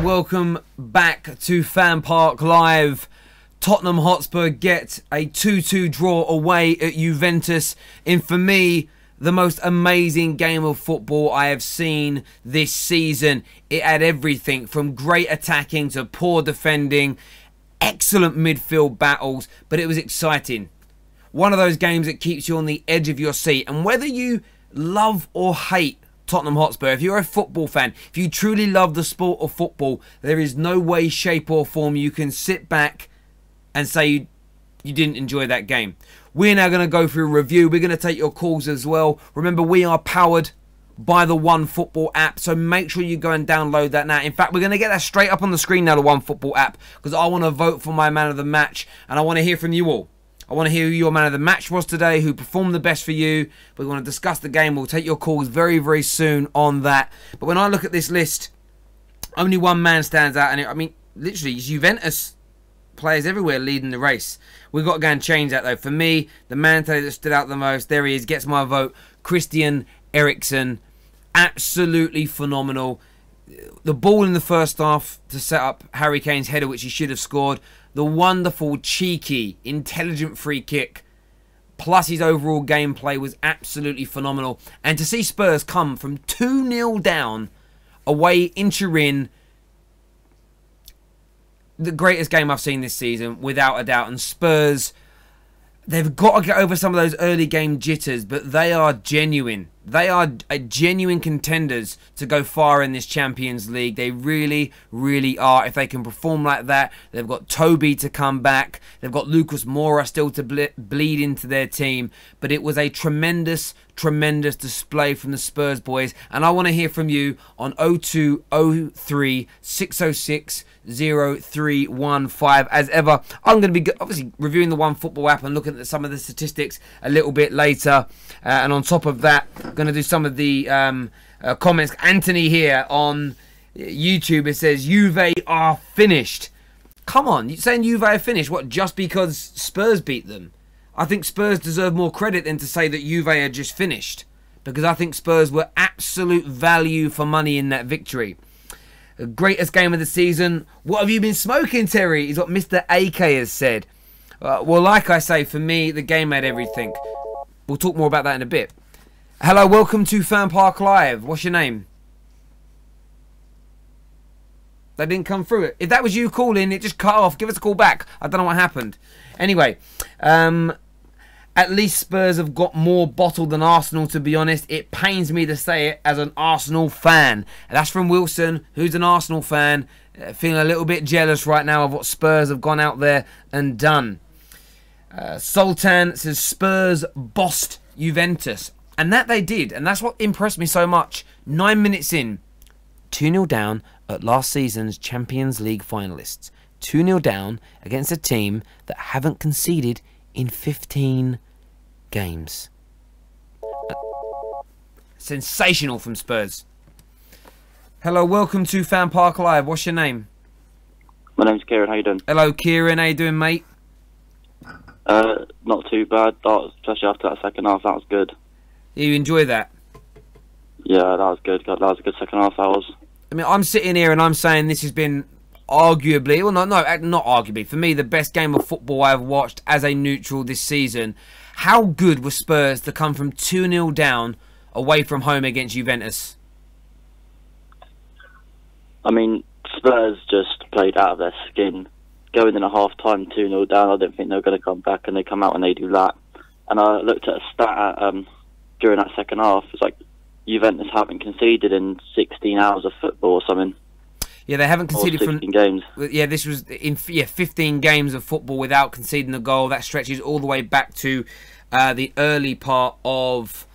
welcome back to FanPark Live. Tottenham Hotspur get a 2-2 draw away at Juventus in, for me, the most amazing game of football I have seen this season. It had everything from great attacking to poor defending, excellent midfield battles, but it was exciting. One of those games that keeps you on the edge of your seat. And whether you love or hate Tottenham Hotspur, if you're a football fan, if you truly love the sport of football, there is no way, shape or form you can sit back and say you didn't enjoy that game. We're now going to go through a review. We're going to take your calls as well. Remember, we are powered by the OneFootball app, so make sure you go and download that now. In fact, we're going to get that straight up on the screen now, the OneFootball app, because I want to vote for my man of the match, and I want to hear from you all. I want to hear who your man of the match was today, who performed the best for you. We want to discuss the game. We'll take your calls very, very soon on that. But when I look at this list, only one man stands out. And I mean, literally, it's Juventus players everywhere leading the race. We've got to go and change that, though. For me, the man today that stood out the most, there he is, gets my vote, Christian Eriksen. Absolutely phenomenal. The ball in the first half to set up Harry Kane's header, which he should have scored. The wonderful, cheeky, intelligent free kick, plus his overall gameplay was absolutely phenomenal. And to see Spurs come from 2-0 down away in Turin, the greatest game I've seen this season, without a doubt. And Spurs, they've got to get over some of those early game jitters, but they are genuine. They are genuine contenders to go far in this Champions League. They really, really are. If they can perform like that, they've got Toby to come back. They've got Lucas Moura still to bleed into their team. But it was a tremendous, tremendous display from the Spurs boys. And I want to hear from you on 0203 606 0315. As ever, I'm going to be obviously reviewing the OneFootball app and looking at some of the statistics a little bit later. And on top of that, going to do some of the comments. Anthony here on YouTube, it says Juve are finished. Come on, you're saying Juve are finished? What, just because Spurs beat them? I think Spurs deserve more credit than to say that Juve are just finished, because I think Spurs were absolute value for money in that victory. The greatest game of the season. What have you been smoking, Terry? Is what Mr. AK has said. Well, like I say, for me, the game had everything. We'll talk more about that in a bit. Hello, welcome to FanPark Live. What's your name? That didn't come through. If that was you calling, it just cut off. Give us a call back. I don't know what happened. Anyway, at least Spurs have got more bottled than Arsenal, to be honest. It pains me to say it as an Arsenal fan. And that's from Wilson, who's an Arsenal fan. Feeling a little bit jealous right now of what Spurs have gone out there and done. Sultan says Spurs bossed Juventus. And that they did. And that's what impressed me so much. 9 minutes in, 2-0 down at last season's Champions League finalists. 2-0 down against a team that haven't conceded in 15 games. Sensational from Spurs. Hello, welcome to FanPark Live. What's your name? My name's Kieran. How you doing? Hello, Kieran. How you doing, mate? Not too bad. Especially after that second half, that was good. You enjoy that? Yeah, that was good. That was a good second half. That was. I mean, I'm sitting here and I'm saying this has been arguably, well, not arguably, for me, the best game of football I've watched as a neutral this season. How good was Spurs to come from 2-0 down away from home against Juventus? I mean, Spurs just played out of their skin. Going in a half-time 2-0 down, I didn't think they were going to come back, and they come out and they do that. And I looked at a stat during that second half. It's like Juventus haven't conceded in 16 hours of football or something. Yeah, they haven't conceded from 15 games. Yeah, this was in 15 games of football without conceding a goal. That stretches all the way back to the early part of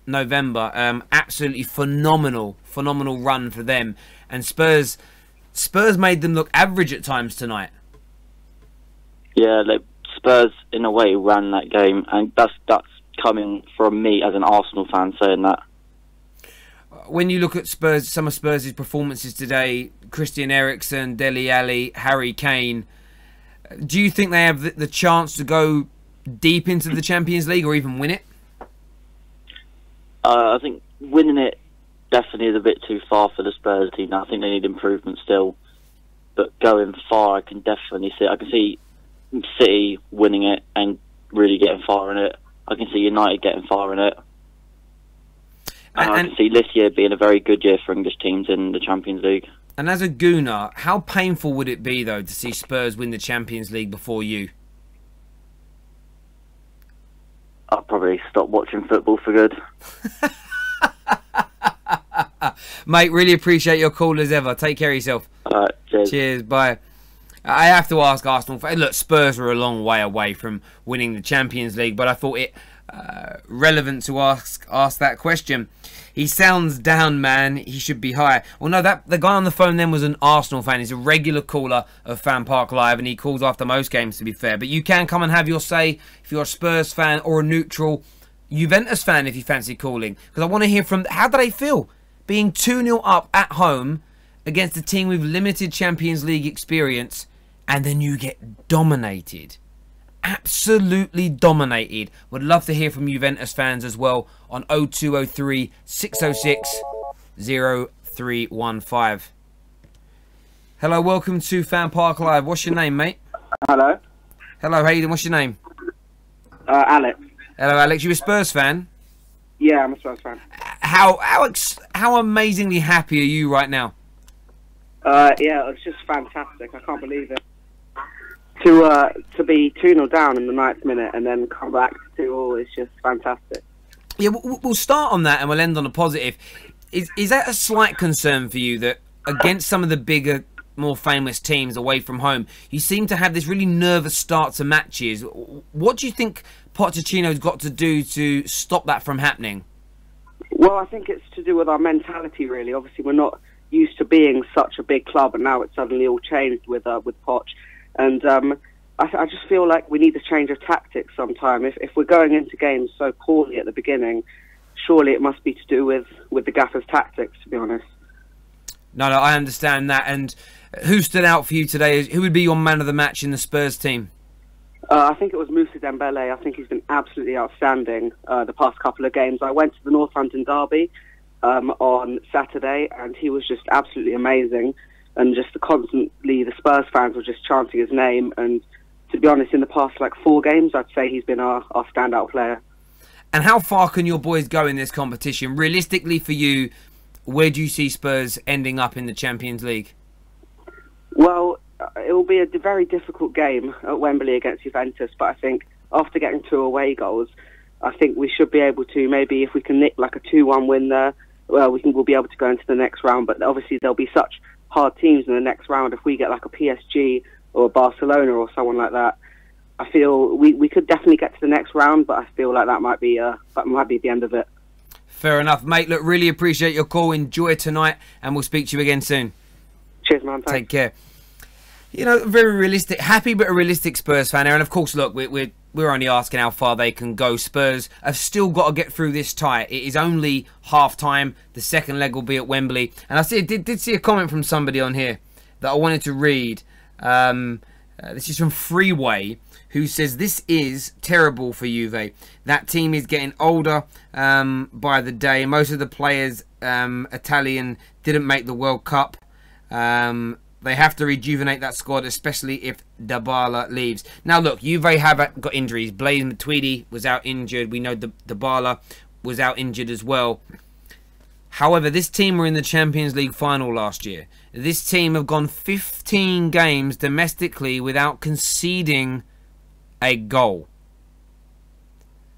November. Absolutely phenomenal run for them. And Spurs made them look average at times tonight. Yeah, Spurs in a way ran that game, and that's coming from me as an Arsenal fan saying that. When you look at Spurs, some of Spurs' performances today, Christian Eriksen, Dele Alli, Harry Kane, do you think they have the chance to go deep into the Champions League or even win it? I think winning it definitely is a bit too far for the Spurs team. I think they need improvement still. But going far, I can definitely see. I can see City winning it and really getting far in it. I can see United getting far in it. And I can see this year being a very good year for English teams in the Champions League. And as a Gooner, how painful would it be, though, to see Spurs win the Champions League before you? I'll probably stop watching football for good. Mate, really appreciate your call as ever. Take care of yourself. All right, cheers. Cheers, bye. I have to ask Arsenal. Look, Spurs were a long way away from winning the Champions League, but I thought it relevant to ask that question. He sounds down, man. He should be high. Well, no, the guy on the phone then was an Arsenal fan. He's a regular caller of FanPark Live, and he calls after most games, to be fair. But you can come and have your say if you're a Spurs fan or a neutral Juventus fan if you fancy calling. Because I want to hear from... How do they feel being 2-0 up at home against a team with limited Champions League experience, and then you get dominated? Absolutely dominated. Would love to hear from Juventus fans as well on 0203 606 0315. Hello, welcome to FanPark Live. What's your name, mate? Hello. Hello, how you doing? What's your name? Alex. Hello, Alex. You a Spurs fan? Yeah, I'm a Spurs fan. How amazingly happy are you right now? Yeah, it's just fantastic. I can't believe it. To be 2-0 down in the 9th minute and then come back to 2-2 is just fantastic. Yeah, we'll start on that and we'll end on a positive. Is that a slight concern for you that against some of the bigger, more famous teams away from home, you seem to have this really nervous start to matches? What do you think Pochettino's got to do to stop that from happening? Well, I think it's to do with our mentality, really. Obviously, we're not used to being such a big club, and now it's suddenly all changed with Poch. And I just feel like we need a change of tactics sometime. If we're going into games so poorly at the beginning, surely it must be to do with the gaffer's tactics, to be honest. No, I understand that. And who stood out for you today? Who would be your man of the match in the Spurs team? I think it was Moussa Dembele. I think he's been absolutely outstanding the past couple of games. I went to the Northampton derby on Saturday, and he was just absolutely amazing. And just constantly, the Spurs fans were just chanting his name. And to be honest, in the past 4 games, I'd say he's been our standout player. And how far can your boys go in this competition? Realistically for you, where do you see Spurs ending up in the Champions League? Well, it will be a very difficult game at Wembley against Juventus. But I think after getting 2 away goals, I think we should be able to, maybe if we can nick a 2-1 win there, well, we'll be able to go into the next round. But obviously there'll be such hard teams in the next round. If we get a PSG or a Barcelona or someone like that, I feel we could definitely get to the next round, but I feel like that might be the end of it. Fair enough, mate. Look, really appreciate your call. Enjoy tonight, and we'll speak to you again soon. Cheers, man. Thanks. Take care. You know, very realistic, happy but a realistic Spurs fan here. And of course, look, we're only asking how far they can go. Spurs have still got to get through this tie. It is only half-time. The second leg will be at Wembley. And I did see a comment from somebody on here that I wanted to read. This is from Freeway, who says, this is terrible for Juve. That team is getting older by the day. Most of the players, Italian, didn't make the World Cup. They have to rejuvenate that squad, especially if Dybala leaves. Now, look, Juve have got injuries. Blaise Matuidi was out injured. We know Dybala was out injured as well. However, this team were in the Champions League final last year. This team have gone 15 games domestically without conceding a goal.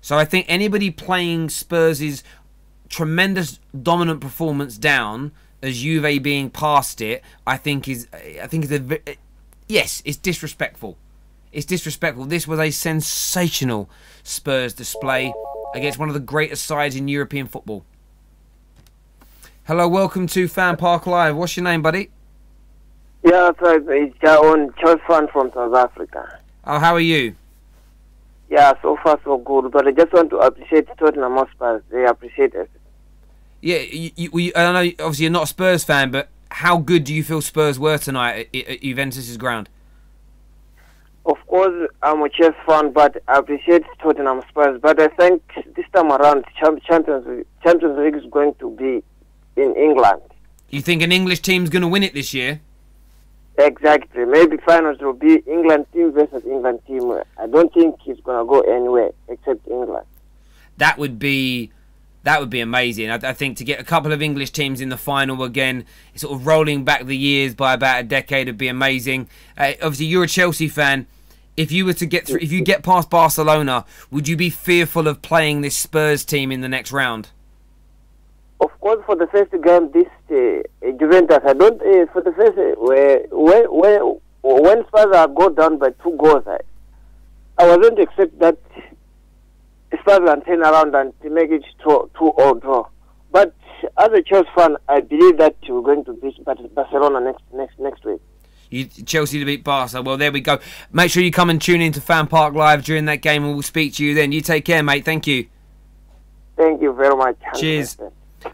So I think anybody playing Spurs' tremendous dominant performance down as Juve being past it, I think is yes, it's disrespectful. It's disrespectful. This was a sensational Spurs display against one of the greatest sides in European football. Hello, welcome to FanPark Live. What's your name, buddy? Yeah, it's Jaon Chosfan from South Africa. Oh, how are you? Yeah, so far so good. But I just want to appreciate Tottenham Hotspur. They appreciate it. Yeah, I know obviously you're not a Spurs fan, but how good do you feel Spurs were tonight at Juventus' ground? Of course, I'm a Chelsea fan, but I appreciate Tottenham Spurs. But I think this time around, Champions League is going to be in England. You think an English team's going to win it this year? Exactly. Maybe finals will be England team versus England team. I don't think it's going to go anywhere except England. That would be amazing. I think to get a couple of English teams in the final again, sort of rolling back the years by about a decade, would be amazing. Obviously, you're a Chelsea fan. If you were to get through, if you get past Barcelona, would you be fearful of playing this Spurs team in the next round? Of course, for the first game, this Juventus, I don't. For the first, when Spurs go down by 2 goals, I wasn't expect that Spurs can turn around and to make it 2-2 draw. But as a Chelsea fan, I believe that we're going to beat Barcelona next week. Chelsea to beat Barca. Well, there we go. Make sure you come and tune in to FanPark Live during that game, and we'll speak to you then. You take care, mate. Thank you. Thank you very much. Cheers.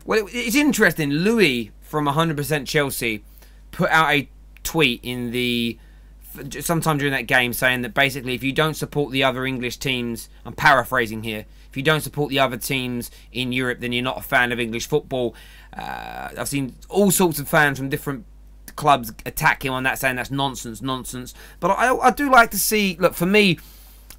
Well, it's interesting. Louis from 100% Chelsea put out a tweet sometime during that game saying that basically if you don't support the other English teams, I'm paraphrasing here, if you don't support the other teams in Europe, then you're not a fan of English football. I've seen all sorts of fans from different clubs attack him on that, saying that's nonsense. But I do like to see, look, for me,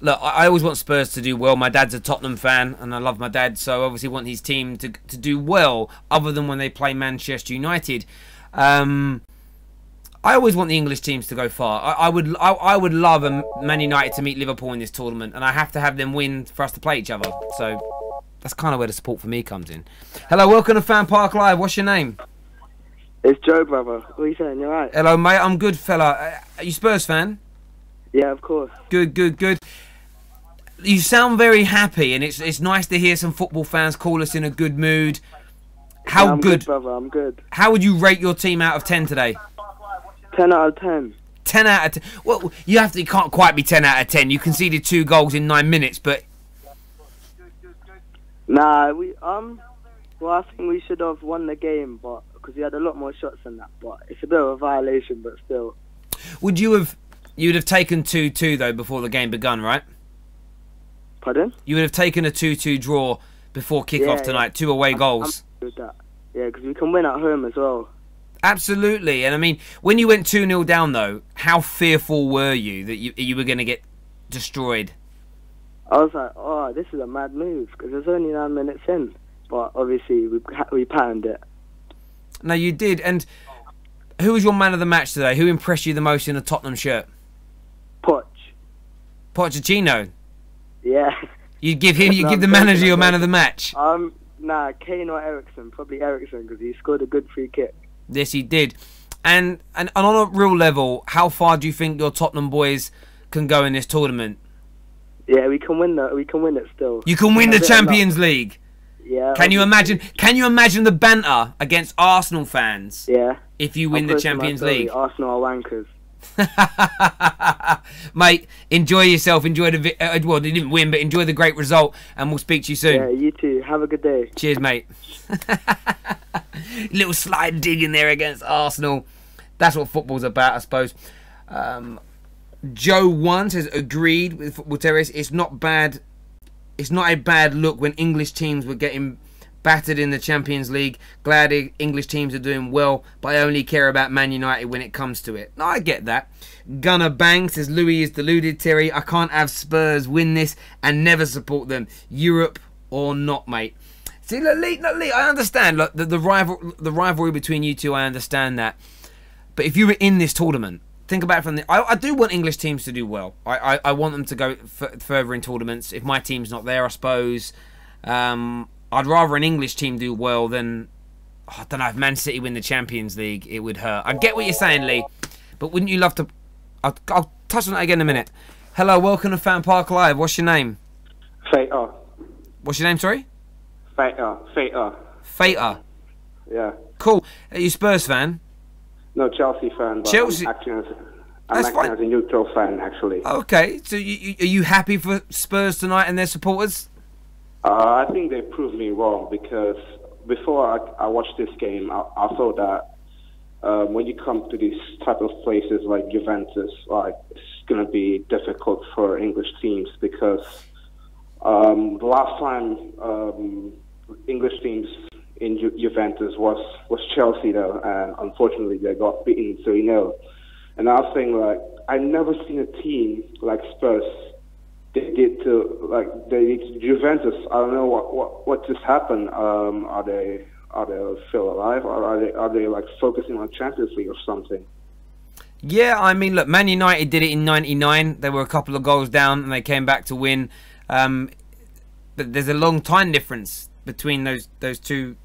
look, I always want Spurs to do well. My dad's a Tottenham fan, and I love my dad, so I obviously want his team to do well, other than when they play Manchester United. I always want the English teams to go far. I would love Man United to meet Liverpool in this tournament, and I have to have them win for us to play each other. So that's kind of where the support for me comes in. Hello, welcome to FanPark Live. What's your name? It's Joe, brother. What are you saying? You alright? Hello, mate. I'm good, fella. Are you Spurs fan? Yeah, of course. Good. You sound very happy, and it's nice to hear some football fans call us in a good mood. I'm good, brother. I'm good. How would you rate your team out of 10 today? 10 out of 10. 10 out of 10. Well, you can't quite be 10 out of 10. You conceded 2 goals in 9 minutes, but nah, well, I think we should have won the game, but because we had a lot more shots than that. But it's a bit of a violation, but still. You'd have taken 2-2 though before the game begun, right? Pardon? You would have taken a 2-2 draw before kick-off tonight. 2 away goals. I'm with that. Yeah, because we can win at home as well. Absolutely. And I mean, when you went 2-0 down though, how fearful were you that you were going to get destroyed? I was like, oh, this is a mad move because there's only 9 minutes in. But obviously, we patterned it. No, you did. And who was your man of the match today? Who impressed you the most in a Tottenham shirt? Pochettino. Yeah. You give the manager your man of the match. Nah, Kane or Ericsson. Probably Ericsson because he scored a good free kick. Yes, he did. And on a real level, how far do you think your Tottenham boys can go in this tournament? Yeah, we can win it still. You can win the Champions League. Yeah. Can you imagine the banter against Arsenal fans? Yeah. If you win the Champions League. Arsenal are wankers. Mate, enjoy yourself. Enjoy well, they didn't win, but enjoy the great result, and we'll speak to you soon. Yeah, you too. Have a good day. Cheers, mate. Little slide dig in there against Arsenal. That's what football's about, I suppose. Joe 1 says agreed with Football Terrace. It's not bad. It's not a bad look when English teams were getting battered in the Champions League. Glad English teams are doing well, but I only care about Man United when it comes to it. No, I get that. Gunnar Bang says Louis is deluded, Terry. I can't have Spurs win this and never support them. Europe or not, mate. See, Lee, I understand. Look, the rivalry between you two, I understand that. But if you were in this tournament, think about it from I do want English teams to do well. I want them to go further in tournaments. If my team's not there, I suppose. I'd rather an English team do well than, I don't know, if Man City win the Champions League, it would hurt. I get what you're saying, Lee, but wouldn't you love to... I'll touch on that again in a minute. Hello, welcome to FanPark Live. What's your name? Fater. What's your name, sorry? Fater. Fater. Yeah. Cool. Are you a Spurs fan? No, Chelsea fan. But Chelsea? I'm acting as a neutral fan, actually. Okay, so are you happy for Spurs tonight and their supporters? I think they proved me wrong because before I watched this game, I thought that when you come to these type of places like Juventus, it's going to be difficult for English teams because the last time English teams in Juventus was Chelsea though, and unfortunately they got beaten 3-0. And I was saying, like, I never seen a team like Spurs they did to Juventus. I don't know what just happened. Are they still alive, or are they like focusing on Champions League or something? Yeah, I mean, look, Man United did it in '99. They were a couple of goals down and they came back to win. But there's a long time difference between those two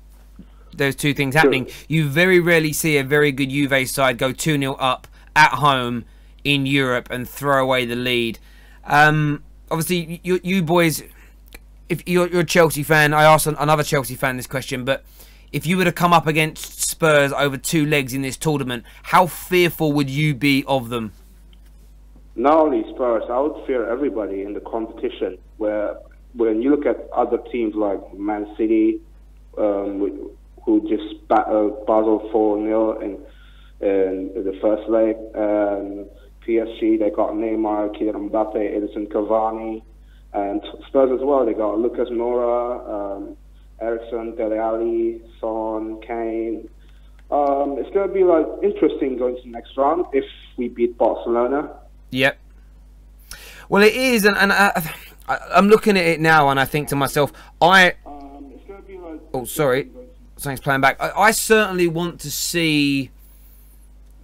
things happening. Sure. You very rarely see a very good Juve side go 2-0 up at home in Europe and throw away the lead. Obviously, you boys, if you're a Chelsea fan, I asked another Chelsea fan this question, but if you were to come up against Spurs over 2 legs in this tournament, how fearful would you be of them? Not only Spurs, I would fear everybody in the competition. Where when you look at other teams like Man City, who just battled Basel 4-0 in the first leg, and PSG, they got Neymar, Kylian Mbappe, Edison Cavani, and Spurs as well. They got Lucas Moura, Ericsson, Dele Alli, Son, Kane. It's going to be like interesting going to the next round if we beat Barcelona. Yep. Well, it is, and I'm looking at it now, and I think to myself, it's going to be like. Oh, sorry, something's playing back. I certainly want to see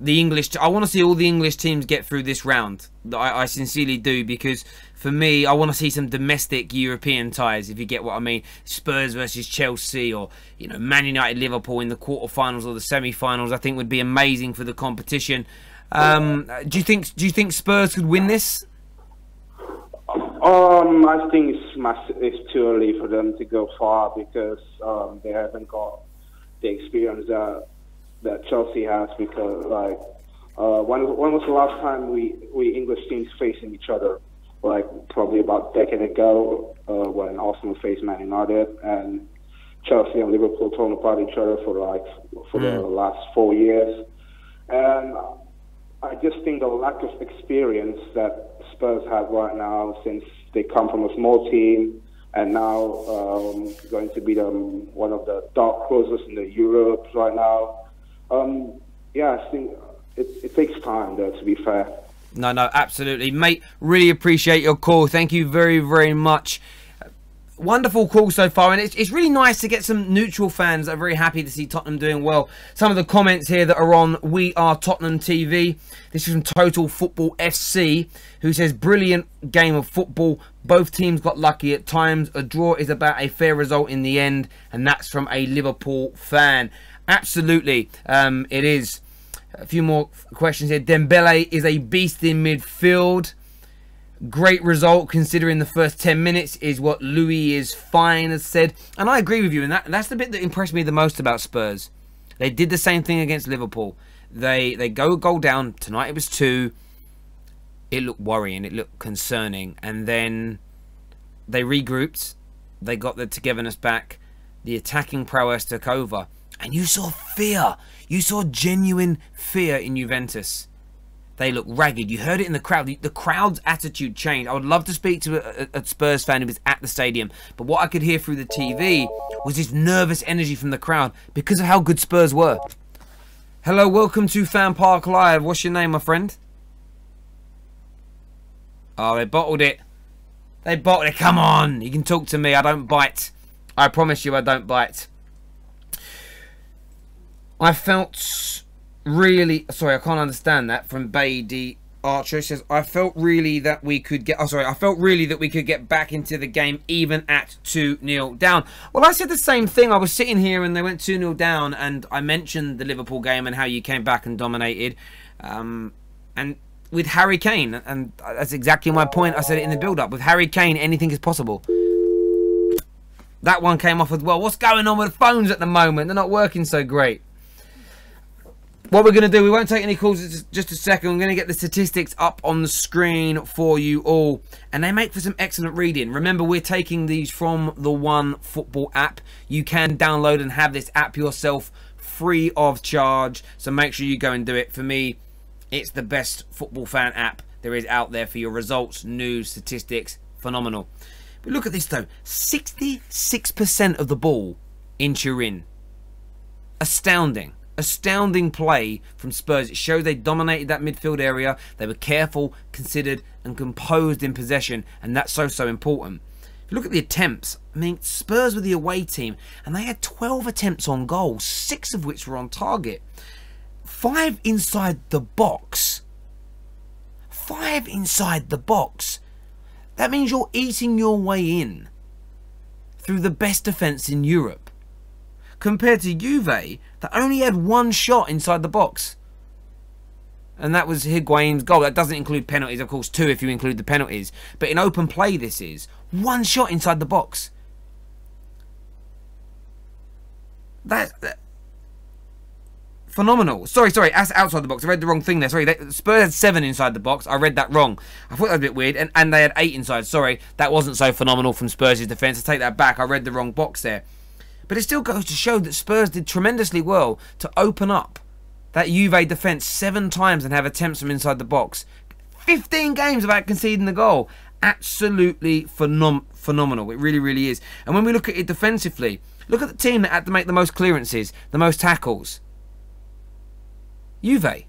the English. I want to see all the English teams get through this round. I sincerely do, because for me, I want to see some domestic European ties, if you get what I mean. Spurs versus Chelsea, or Man United, Liverpool in the quarterfinals or the semi-finals. I think would be amazing for the competition. Do you think Spurs could win this? I think it's too early for them to go far, because they haven't got the experience that Chelsea has. Because when was the last time we English teams facing each other? Like probably about a decade ago, when Arsenal faced Man United, and Chelsea and Liverpool torn apart each other for the last 4 years. And I just think the lack of experience that Spurs have right now, since they come from a small team and now going to be one of the dark horses in the Europe right now. I think it takes time, though, to be fair. No, absolutely. Mate, really appreciate your call. Thank you very, very much. Wonderful call so far, and it's really nice to get some neutral fans that are very happy to see Tottenham doing well. Some of the comments here that are on We Are Tottenham TV. This is from Total Football FC, who says, brilliant game of football. Both teams got lucky at times. A draw is about a fair result in the end, and that's from a Liverpool fan. Absolutely, it is. A few more questions here. Dembele is a beast in midfield. Great result considering the first 10 minutes, is what Louis is fine has said. And I agree with you, and that's the bit that impressed me the most about Spurs. They did the same thing against Liverpool. They go a goal down. Tonight it was 2. It looked worrying. It looked concerning. And then they regrouped. They got the togetherness back. The attacking prowess took over. And you saw fear. You saw genuine fear in Juventus. They look ragged. You heard it in the crowd. The crowd's attitude changed. I would love to speak to a Spurs fan who was at the stadium. But what I could hear through the TV was this nervous energy from the crowd because of how good Spurs were. Hello, welcome to FanPark Live. What's your name, my friend? Oh, they bottled it. They bottled it. Come on. You can talk to me. I don't bite. I promise you I don't bite. I felt really... Sorry, I can't understand that. From Baby Archer. It says, I felt really that we could get... I felt really that we could get back into the game even at 2-0 down. Well, I said the same thing. I was sitting here and they went 2-0 down, and I mentioned the Liverpool game and how you came back and dominated. And with Harry Kane, and that's exactly my point. I said it in the build-up. With Harry Kane, anything is possible. That one came off as well. What's going on with the phones at the moment? They're not working so great. What we're going to do, we won't take any calls just a second. We're going to get the statistics up on the screen for you all. And they make for some excellent reading. Remember, we're taking these from the One Football app. You can download and have this app yourself free of charge. So make sure you go and do it. For me, it's the best football fan app there is out there for your results, news, statistics. Phenomenal. But look at this, though. 66% of the ball in Turin. Astounding play from Spurs. It showed they dominated that midfield area. They were careful, considered, and composed in possession, and that's so important. If you look at the attempts, I mean, Spurs were the away team, and they had 12 attempts on goal, 6 of which were on target. 5 inside the box. 5 inside the box. That means you're eating your way in through the best defence in Europe. Compared to Juve, that only had 1 shot inside the box. And that was Higuain's goal. That doesn't include penalties, of course, 2 if you include the penalties. But in open play, this is 1 shot inside the box. That's phenomenal. Sorry, that's outside the box. I read the wrong thing there. Sorry, Spurs had 7 inside the box. I read that wrong. I thought that was a bit weird. And they had 8 inside. Sorry, that wasn't so phenomenal from Spurs' defence. I take that back. I read the wrong box there. But it still goes to show that Spurs did tremendously well to open up that Juve defence 7 times and have attempts from inside the box. 15 games without conceding the goal. Absolutely phenomenal. It really is. And when we look at it defensively, look at the team that had to make the most clearances, the most tackles. Juve.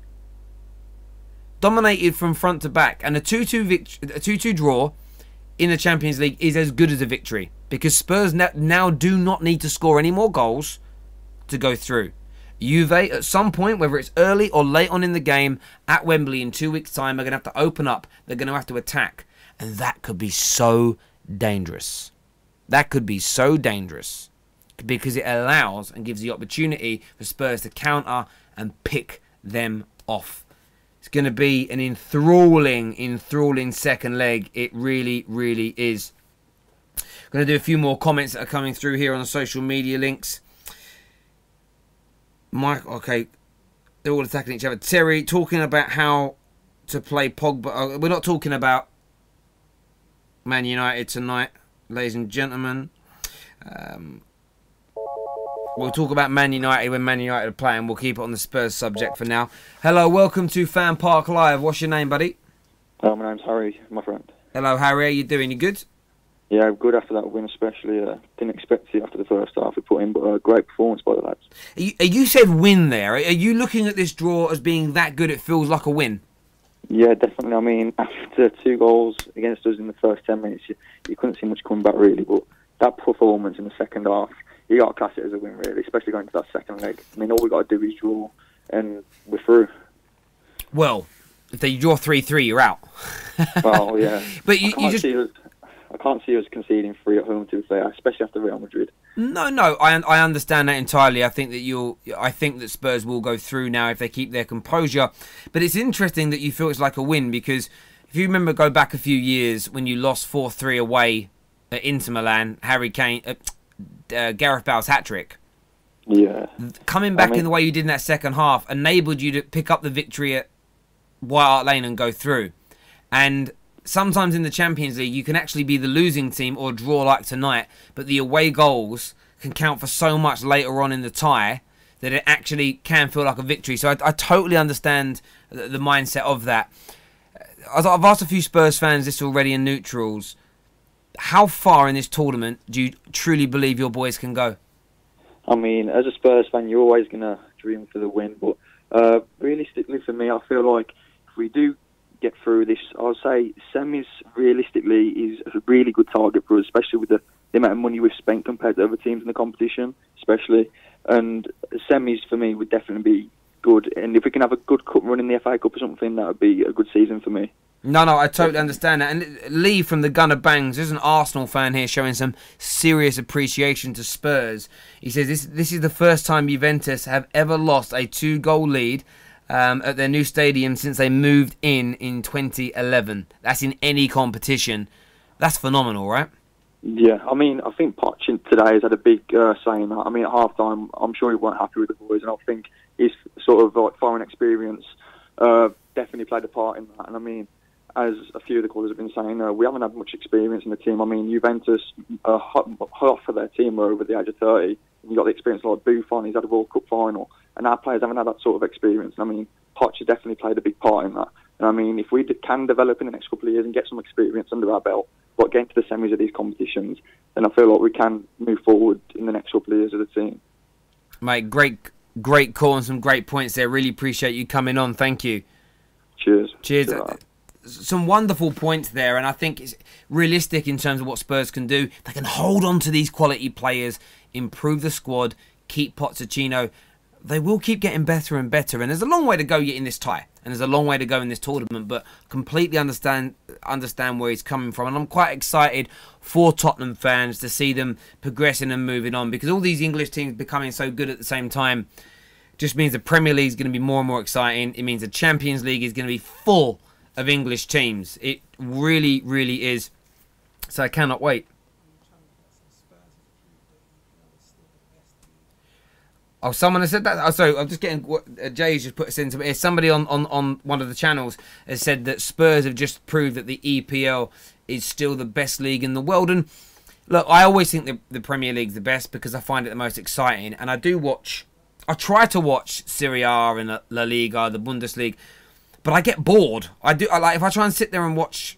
Dominated from front to back. And a 2-2 draw in the Champions League is as good as a victory. Because Spurs now do not need to score any more goals to go through. Juve, at some point, whether it's early or late on in the game, at Wembley in 2 weeks' time, are going to have to open up. They're going to have to attack. And that could be so dangerous. That could be so dangerous. Because it allows and gives the opportunity for Spurs to counter and pick them off. It's going to be an enthralling second leg. It really is. I'm going to do a few more comments that are coming through here on the social media links. Mike, okay, they're all attacking each other. Terry, talking about how to play Pogba. We're not talking about Man United tonight, ladies and gentlemen. We'll talk about Man United when Man United are playing. We'll keep it on the Spurs subject for now. Hello, welcome to FanPark Live. What's your name, buddy? My name's Harry, my friend. Hello, Harry. How you doing? You good? Yeah, good after that win, especially. Didn't expect it after the first half we put in, but a great performance by the lads. You said win there. Are you looking at this draw as being that good it feels like a win? Yeah, definitely. I mean, after 2 goals against us in the first 10 minutes, you couldn't see much coming back, really. But that performance in the second half, you got to class it as a win, really, especially going to that second leg. I mean, all we got to do is draw, and we're through. Well, if they draw 3-3, you're out. Well, yeah. But I can't see us conceding 3 at home, to say, especially after Real Madrid. No, I understand that entirely. I think that Spurs will go through now if they keep their composure. But it's interesting that you feel it's like a win, because if you remember, go back a few years when you lost 4-3 away at Inter Milan, Gareth Bale's hat-trick. Yeah. Coming back in the way you did in that second half enabled you to pick up the victory at White Hart Lane and go through. And sometimes in the Champions League, you can actually be the losing team or draw like tonight, but the away goals can count for so much later on in the tie that it actually can feel like a victory. So I totally understand the mindset of that. I've asked a few Spurs fans this already in neutrals. How far in this tournament do you truly believe your boys can go? I mean, as a Spurs fan, you're always going to dream for the win, but realistically for me, I feel like if we do get through this, I'll say semis realistically is a really good target for us, especially with the amount of money we've spent compared to other teams in the competition, especially. And semis for me would definitely be good. And if we can have a good cup run in the FA Cup or something, that would be a good season for me. No, I totally understand that. And Lee from the Gunner Bangs, there's an Arsenal fan here showing some serious appreciation to Spurs. He says this is the first time Juventus have ever lost a 2-goal lead at their new stadium since they moved in 2011. That's in any competition. That's phenomenal, right? Yeah, I mean, I think Poch today has had a big say in that. I mean, at half-time, I'm sure he weren't happy with the boys, and I think his sort of like foreign experience definitely played a part in that. And I mean, as a few of the callers have been saying, we haven't had much experience in the team. I mean, Juventus, half of their team were over the age of 30. You got the experience like Buffon, he's had a World Cup final, and our players haven't had that sort of experience. And I mean, Poch has definitely played a big part in that. And I mean, if we can develop in the next couple of years and get some experience under our belt, but get into the semis of these competitions, then I feel like we can move forward in the next couple of years of the team. Mate, great Great call and some great points there. Really appreciate you coming on. Thank you. Cheers. Cheers. Some wonderful points there, and I think it's realistic in terms of what Spurs can do. They can hold on to these quality players, improve the squad, keep Pochettino. They will keep getting better and better, and there's a long way to go yet in this tie, and there's a long way to go in this tournament, but completely understand where he's coming from, and I'm quite excited for Tottenham fans to see them progressing and moving on, because all these English teams becoming so good at the same time just means the Premier League is going to be more and more exciting. It means the Champions League is going to be full of English teams. It really, really is. So I cannot wait. Oh, someone has said that. Oh, sorry, I'm just getting what Jay's just put us into. Somebody on one of the channels has said that Spurs have just proved that the EPL is still the best league in the world. And look, I always think the Premier League's the best because I find it the most exciting. And I try to watch Serie A and La Liga, the Bundesliga, but I get bored. I like if I try and sit there and watch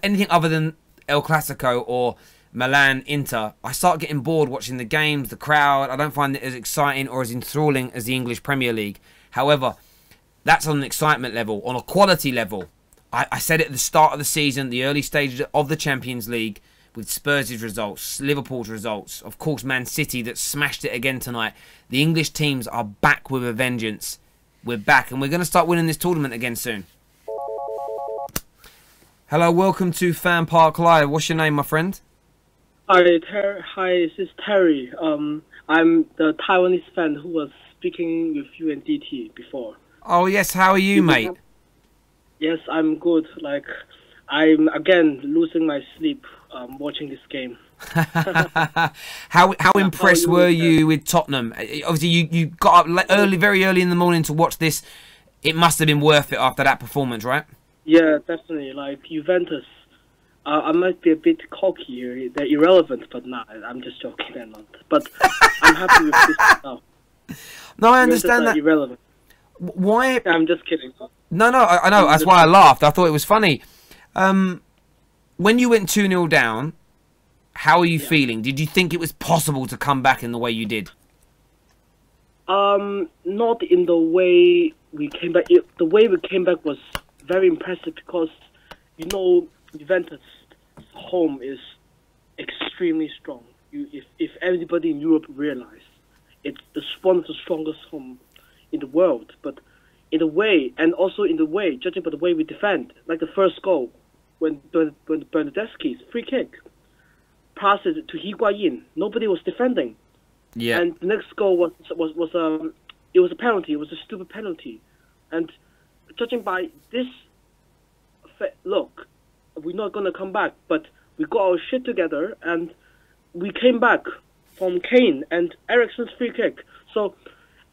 anything other than El Clasico or Milan, Inter, I start getting bored watching the games, the crowd. I don't find it as exciting or as enthralling as the English Premier League. However, that's on an excitement level. On a quality level, I said it at the start of the season, the early stages of the Champions League, with Spurs' results, Liverpool's results, of course Man City that smashed it again tonight. The English teams are back with a vengeance. We're back, and we're going to start winning this tournament again soon. Hello, welcome to FanPark Live. What's your name, my friend? Hi, this is Terry. I'm the Taiwanese fan who was speaking with you and DT before. Oh, yes. How are you, mate? Yes, I'm good. Like, I'm, again, losing my sleep watching this game. How impressed were you with Tottenham? Obviously, you got up very early in the morning to watch this. It must have been worth it after that performance, right? Yeah, definitely. Like, Juventus. I might be a bit cocky here. They're irrelevant, but nah, I'm just joking. They're not. But I'm happy with this now. No, I understand that. Irrelevant. Why? I'm just kidding. No, I know. That's why I laughed. I thought it was funny. When you went 2-0 down, how are you feeling? Did you think it was possible to come back in the way you did? Not in the way we came back. The way we came back was very impressive because, you know, Juventus' home is extremely strong. If everybody in Europe realize it's one of the strongest home in the world, but in a way, and also in the way, judging by the way we defend, like the first goal, when Bernardeschi's free kick passed it to Higuain, nobody was defending. Yeah. And the next goal was it was a penalty. It was a stupid penalty, and judging by this, look, we're not gonna come back, but we got our shit together and we came back from Kane and Eriksen's free kick. So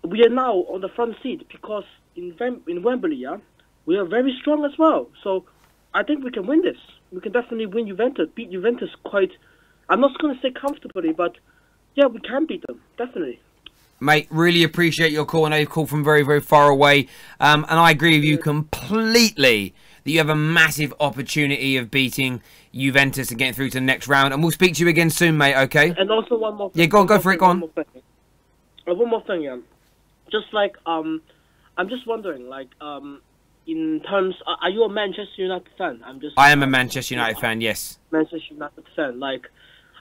we are now on the front seat because in Wembley, yeah, we are very strong as well. So I think we can win this. We can definitely win Juventus, beat Juventus quite. I'm not gonna say comfortably, but yeah, we can beat them definitely. Mate, really appreciate your call. I know you've called from very, very far away, and I agree with you completely. That you have a massive opportunity of beating Juventus and getting through to the next round. And we'll speak to you again soon, mate, okay? And also one more thing. Yeah, go for it, go on. One more thing, yeah. Just like, I'm just wondering, like, in terms, are you a Manchester United fan? I am a Manchester United fan, yes. Manchester United fan. Like,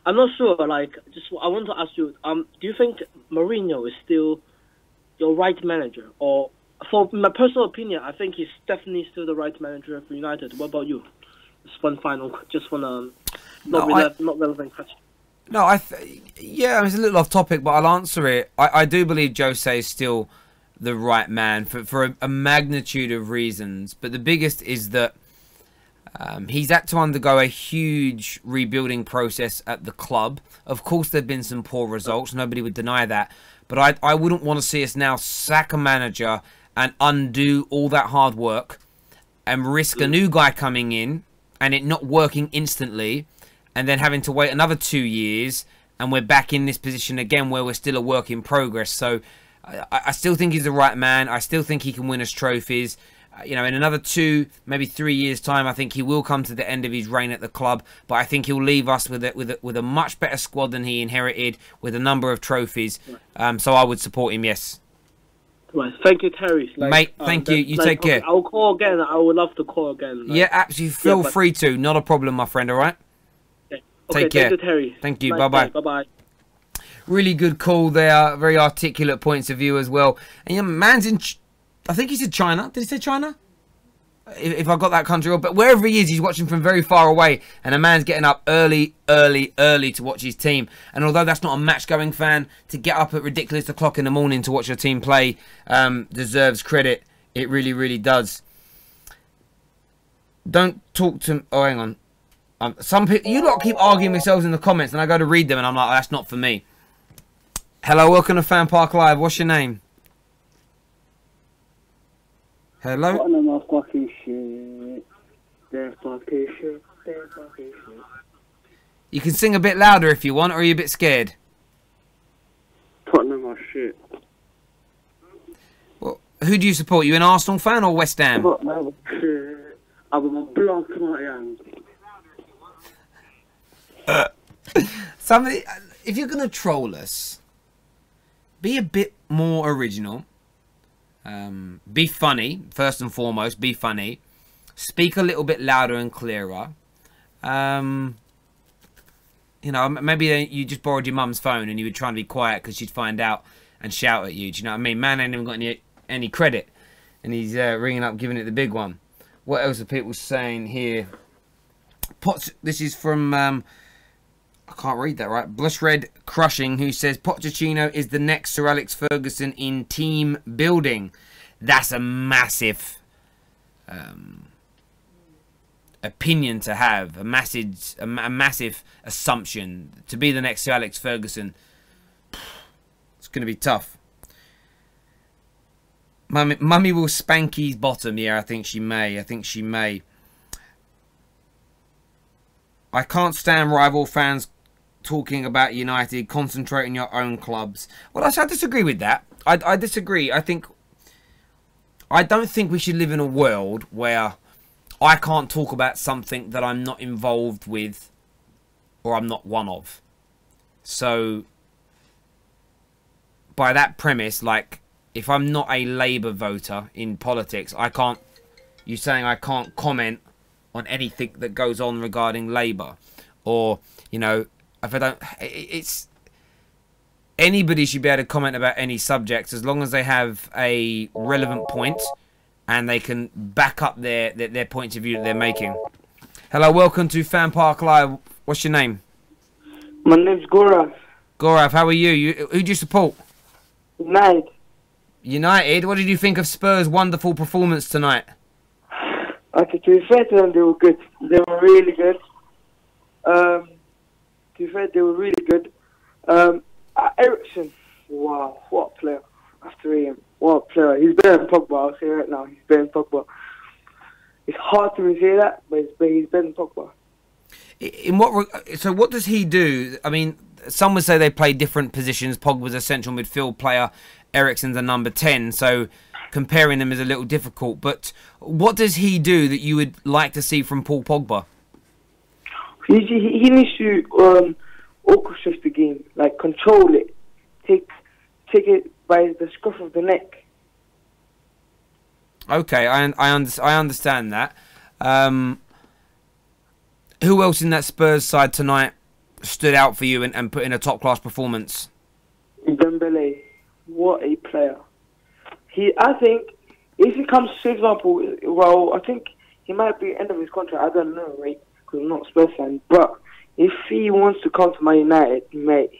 I'm not sure, like, I want to ask you, do you think Mourinho is still your right manager? Or, for my personal opinion, I think he's definitely still the right manager for United. What about you? Just one final, just one not relevant question. No, yeah, it's a little off topic, but I'll answer it. I do believe Jose is still the right man for a magnitude of reasons. But the biggest is that he's had to undergo a huge rebuilding process at the club. Of course, there have been some poor results. Nobody would deny that. But I wouldn't want to see us now sack a manager and undo all that hard work and risk a new guy coming in and it not working instantly and then having to wait another 2 years and we're back in this position again where we're still a work in progress. So I still think he's the right man. I still think he can win us trophies. You know, in another 2, maybe 3 years' time, I think he will come to the end of his reign at the club. But I think he'll leave us with a much better squad than he inherited, with a number of trophies. So I would support him, yes. Right. Thank you, Terry. Mate, thank you. You take care. I'll call again. I would love to call again. Yeah, absolutely. Feel free to. Not a problem, my friend, all right? Okay. Take care. Thank you, Terry. Thank you. Bye-bye. Bye-bye. Really good call there. Very articulate points of view as well. And man's in... I think he said China. Did he say China? If I got that country wrong. But wherever he is, he's watching from very far away. And a man's getting up early to watch his team. And although that's not a match-going fan, to get up at ridiculous o'clock in the morning to watch your team play deserves credit. It really, really does. Don't talk to... Oh, hang on. Some people... You lot keep arguing yourselves in the comments, and I go to read them, and I'm like, oh, that's not for me. Hello, welcome to FanPark Live. What's your name? Hello? Tottenham are fucking shit. They're fucking shit. They're fucking shit. You can sing a bit louder if you want, or are you a bit scared? Tottenham are shit. Well, who do you support? You an Arsenal fan or West Ham? Tottenham are shit. I'm a block my hand. Somebody, if you're going to troll us, be a bit more original. Be funny, first and foremost. Be funny. Speak a little bit louder and clearer. You know, maybe you just borrowed your mum's phone and you were trying to be quiet because she'd find out and shout at you. Do you know what I mean? Man ain't even got any credit. And he's ringing up, giving it the big one. What else are people saying here? This is from... I can't read that right. Blush Red Crushing, who says Pochettino is the next Sir Alex Ferguson in team building. That's a massive opinion to have, a massive assumption to be the next Sir Alex Ferguson. It's going to be tough. Mummy will spank his bottom. Yeah, I think she may. I can't stand rival fans talking about United. Concentrate on your own clubs. Well, I disagree with that. I disagree. I don't think we should live in a world where I can't talk about something that I'm not involved with or I'm not one of. So, by that premise, like, if I'm not a Labour voter in politics, you're saying I can't comment on anything that goes on regarding Labour, or, you know, if I don't, anybody should be able to comment about any subjects as long as they have a relevant point and they can back up their points of view that they're making. Hello, welcome to FanPark Live. What's your name? My name's Gorav. Gorav, how are you? Who do you support? United. What did you think of Spurs' wonderful performance tonight? Okay, to be fair to them, they were good. They were really good. To be fair, they were really good. Eriksen, wow, what a player. After him, what a player. He's better than Pogba, I'll say right now. He's better than Pogba. It's hard to say that, but he's better than Pogba. So what does he do? I mean, some would say they play different positions. Pogba's a central midfield player. Eriksen's a number 10, so comparing them is a little difficult. But what does he do that you would like to see from Paul Pogba? He needs to orchestrate the game, like control it, take it by the scruff of the neck. Okay, I understand that. Who else in that Spurs side tonight stood out for you and put in a top class performance? Dembele, what a player! I think if he comes, for example, well, I think he might be end of his contract. I don't know, right? Because I'm not a Spurs fan. But if he wants to come to Man United, mate,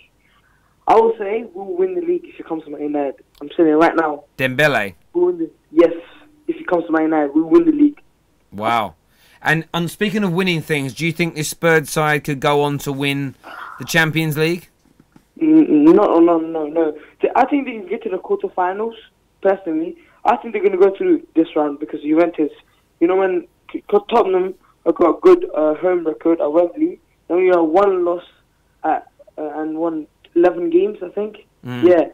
I will say we'll win the league if he comes to Man United. I'm saying it right now. Dembele? Yes, if he comes to Man United, we'll win the league. Wow. And speaking of winning things, do you think this Spurs side could go on to win the Champions League? No. I think they can get to the quarterfinals, personally. I think they're going to go through this round because Juventus, you know, when Tottenham have got a good home record at Wembley, then we have one loss and won 11 games, I think. Yeah,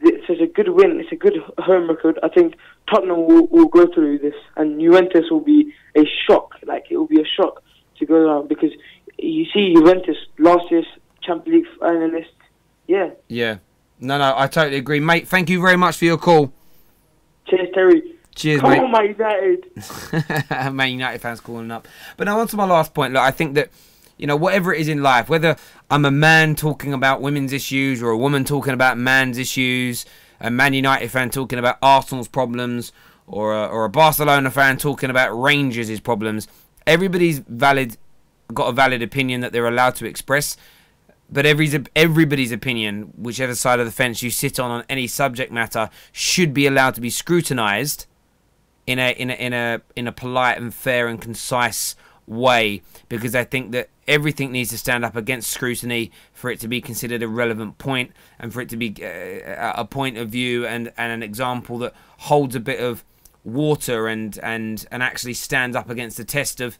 it's a good win. It's a good home record. I think Tottenham will go through this, and Juventus will be a shock. Like, it will be a shock to go around because you see Juventus last year's Champions League finalist. Yeah. Yeah. No, I totally agree. Mate, thank you very much for your call. Cheers, Terry. Cheers, Come mate. on, Man United. Man United fans calling up. But now on to my last point. Look, I think that, you know, whatever it is in life, whether I'm a man talking about women's issues or a woman talking about man's issues, a Man United fan talking about Arsenal's problems, or a Barcelona fan talking about Rangers' problems, everybody's got a valid opinion that they're allowed to express. But everybody's opinion, whichever side of the fence you sit on any subject matter, should be allowed to be scrutinised in a polite and fair and concise way, because I think that everything needs to stand up against scrutiny for it to be considered a relevant point, and for it to be a point of view and an example that holds a bit of water and actually stands up against the test of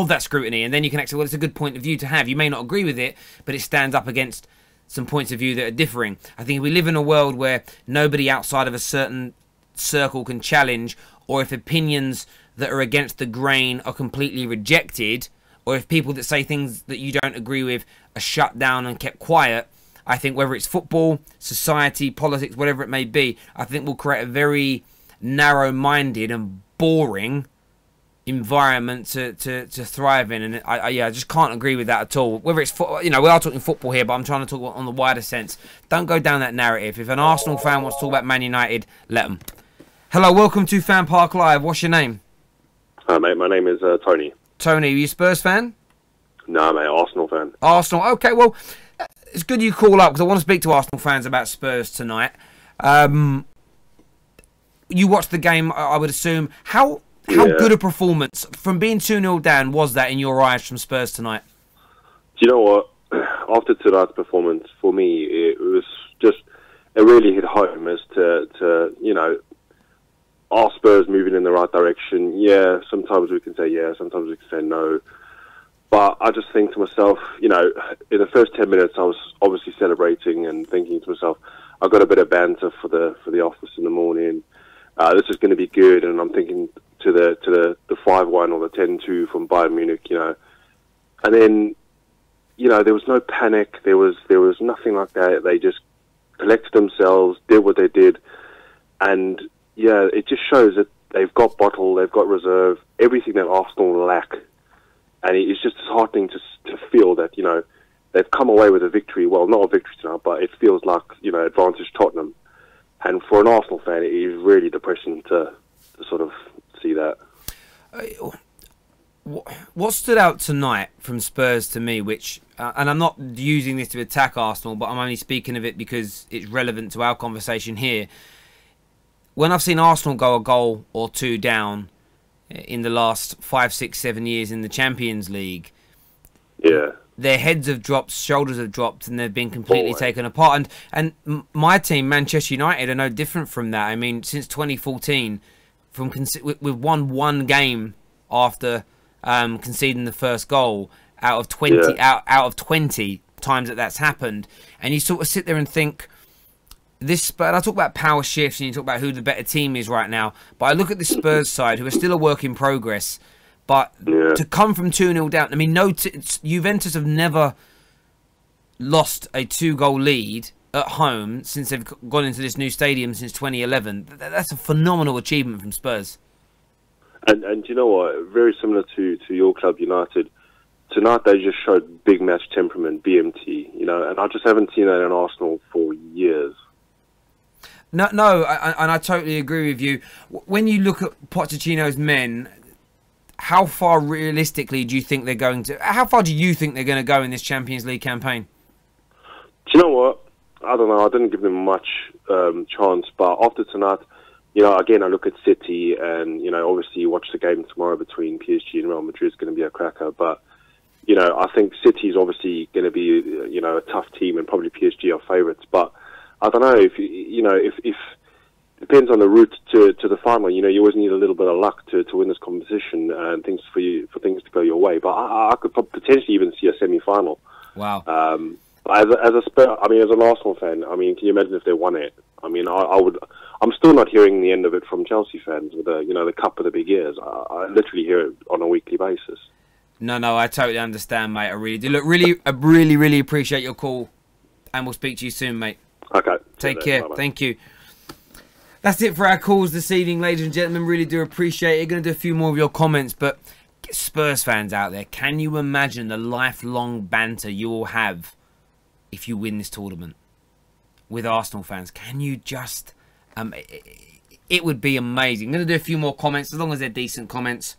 that scrutiny. And then you can actually, well, it's a good point of view to have. You may not agree with it, but it stands up against some points of view that are differing. I think if we live in a world where nobody outside of a certain circle can challenge, or if opinions that are against the grain are completely rejected, or if people that say things that you don't agree with are shut down and kept quiet, I think whether it's football, society, politics, whatever it may be, I think we'll create a very narrow-minded and boring environment to thrive in. And I just can't agree with that at all. Whether it's we are talking football here, but I'm trying to talk on the wider sense. Don't go down that narrative. If an Arsenal fan wants to talk about Man United, let them. Hello, welcome to FanPark Live. What's your name? Hi, mate. My name is Tony. Tony, are you a Spurs fan? No, mate. Arsenal fan. Arsenal. Okay, well, it's good you call up because I want to speak to Arsenal fans about Spurs tonight. You watched the game, I would assume. How good a performance from being 2-0 down was that in your eyes from Spurs tonight? Do you know what? After tonight's performance, for me, it was just, it really hit home as to are Spurs moving in the right direction? Yeah, sometimes we can say yeah, sometimes we can say no. But I just think to myself, in the first 10 minutes, I was obviously celebrating and thinking to myself, I've got a bit of banter for the office in the morning. This is going to be good, and I'm thinking to the 5-1 or the 10-2 from Bayern Munich, and then, there was no panic. There was nothing like that. They just collected themselves, did what they did, and yeah, it just shows that they've got bottle, they've got reserve, everything that Arsenal lack, and it's just disheartening to feel that they've come away with a victory. Well, not a victory tonight, but it feels like advantage Tottenham. And for an Arsenal fan, it is really depressing to sort of see that. What stood out tonight from Spurs to me, which, and I'm not using this to attack Arsenal, but I'm only speaking of it because it's relevant to our conversation here. When I've seen Arsenal go a goal or two down in the last 5, 6, 7 years in the Champions League, yeah, their heads have dropped, shoulders have dropped, and they've been completely taken apart. And my team, Manchester United, are no different from that. I mean, since 2014, we've won one game after conceding the first goal out of 20 out of 20 times that's happened, and you sort of sit there and think this. But I talk about power shifts, and you talk about who the better team is right now. But I look at the Spurs side, who are still a work in progress. But to come from 2-0 down, I mean, Juventus have never lost a 2-goal lead at home since they've gone into this new stadium since 2011. That's a phenomenal achievement from Spurs. And you know what? Very similar to your club, United. Tonight they just showed big match temperament, BMT. And I just haven't seen that in Arsenal for years. No, and I totally agree with you. When you look at Pochettino's men, how far realistically do you think they're going to? How far do you think they're going to go in this Champions League campaign? Do you know what? I don't know. I didn't give them much chance, but after tonight, again, I look at City, and obviously you watch the game tomorrow between PSG and Real Madrid. It's going to be a cracker, but I think City's obviously going to be a tough team, and probably PSG are favourites. But I don't know if depends on the route to the final. You always need a little bit of luck to win this competition and things for things to go your way. But I could potentially even see a semi-final. Wow. As an Arsenal fan, I mean, can you imagine if they won it? I mean, I would. I'm still not hearing the end of it from Chelsea fans with the cup of the big ears. I literally hear it on a weekly basis. No, I totally understand, mate. I really do. Look, I really appreciate your call, and we'll speak to you soon, mate. Okay. Take care. Bye-bye. Thank you. That's it for our calls this evening, ladies and gentlemen. Really do appreciate it. Going to do a few more of your comments, but Spurs fans out there, can you imagine the lifelong banter you will have if you win this tournament with Arsenal fans? Can you just... it would be amazing. I'm going to do a few more comments, as long as they're decent comments.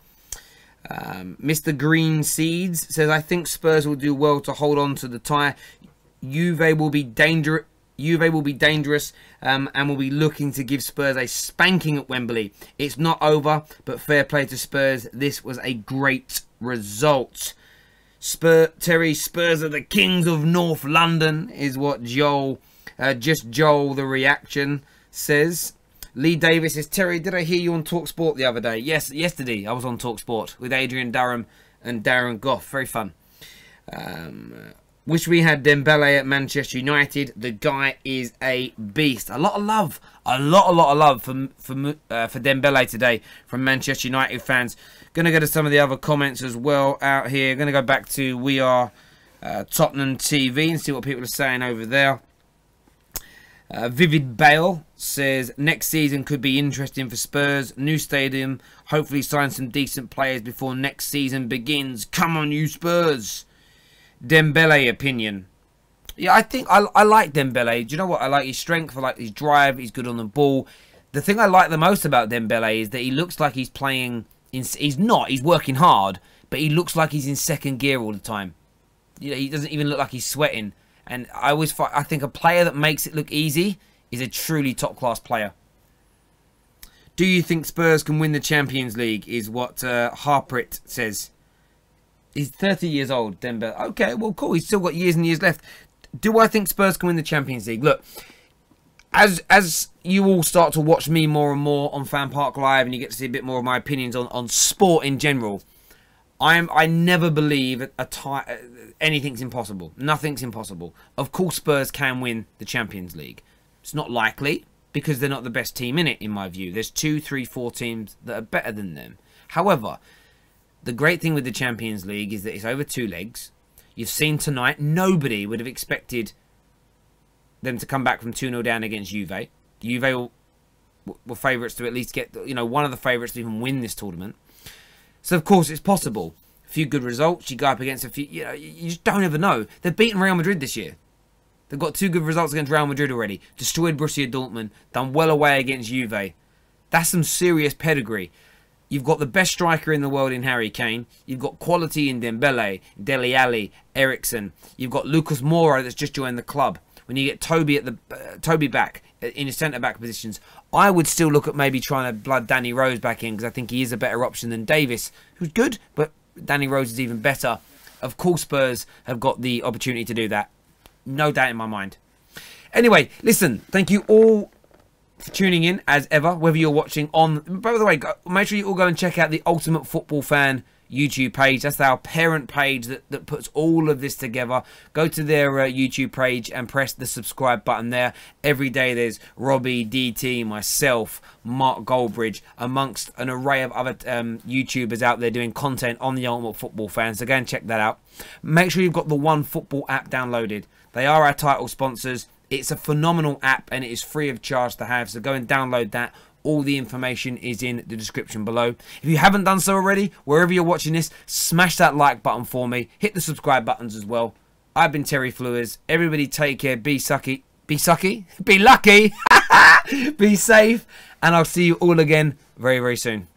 Mr. Green Seeds says, I think Spurs will do well to hold on to the tie. Juve will be dangerous. And will be looking to give Spurs a spanking at Wembley. It's not over, but fair play to Spurs. This was a great result. Terry, Spurs are the kings of North London, is what Joel, Joel the reaction says. Lee Davis says, Terry, did I hear you on TalkSport the other day? Yes, yesterday I was on TalkSport with Adrian Durham and Darren Goff. Very fun. Wish we had Dembele at Manchester United. The guy is a beast. A lot of love. A lot of love for Dembele today from Manchester United fans. Going to go to some of the other comments as well out here. Going to go back to We Are Tottenham TV and see what people are saying over there. Vivid Bale says, next season could be interesting for Spurs. New stadium. Hopefully sign some decent players before next season begins. Come on, you Spurs. Dembele opinion. Yeah, I think I like Dembele. Do you know what? I like his strength. I like his drive. He's good on the ball. The thing I like the most about Dembele is that he looks like he's playing... He's not. He's working hard. But he looks like he's in second gear all the time. You know, he doesn't even look like he's sweating. And I think a player that makes it look easy is a truly top-class player. Do you think Spurs can win the Champions League? Is what Harprit says. He's 30 years old, Dembele. Okay, well, cool. He's still got years and years left. Do I think Spurs can win the Champions League? Look, as you all start to watch me more and more on FanPark Live and you get to see a bit more of my opinions on sport in general, I never believe anything's impossible. Nothing's impossible. Of course, Spurs can win the Champions League. It's not likely because they're not the best team in it, in my view. There's 2, 3, 4 teams that are better than them. However, the great thing with the Champions League is that it's over 2 legs. You've seen tonight, nobody would have expected them to come back from 2-0 down against Juve. Juve were favourites to at least get, one of the favourites to even win this tournament. So, of course, it's possible. A few good results. You go up against a few... you just don't ever know. They've beaten Real Madrid this year. They've got 2 good results against Real Madrid already. Destroyed Borussia Dortmund. Done well away against Juve. That's some serious pedigree. You've got the best striker in the world in Harry Kane. You've got quality in Dembele, Dele Alli, Eriksen. You've got Lucas Moura that's just joined the club. When you get Toby back in his centre-back positions, I would still look at maybe trying to blood Danny Rose back in because I think he is a better option than Davis, who's good, but Danny Rose is even better. Of course, Spurs have got the opportunity to do that. No doubt in my mind. Anyway, listen, thank you all for tuning in, as ever, whether you're watching on... By the way, make sure you all go and check out the Ultimate Football Fan YouTube page. That's our parent page that puts all of this together. Go to their YouTube page and press the subscribe button there. Every day there's Robbie, DT, myself, Mark Goldbridge, amongst an array of other YouTubers out there doing content on the Ultimate Football Fan. So go and check that out. Make sure you've got the One Football app downloaded. They are our title sponsors. It's a phenomenal app and it is free of charge to have. So go and download that. All the information is in the description below. If you haven't done so already, wherever you're watching this, smash that like button for me. Hit the subscribe buttons as well. I've been Terry Flewers. Everybody take care. Be sucky. Be sucky? Be lucky. Be safe. And I'll see you all again very, very soon.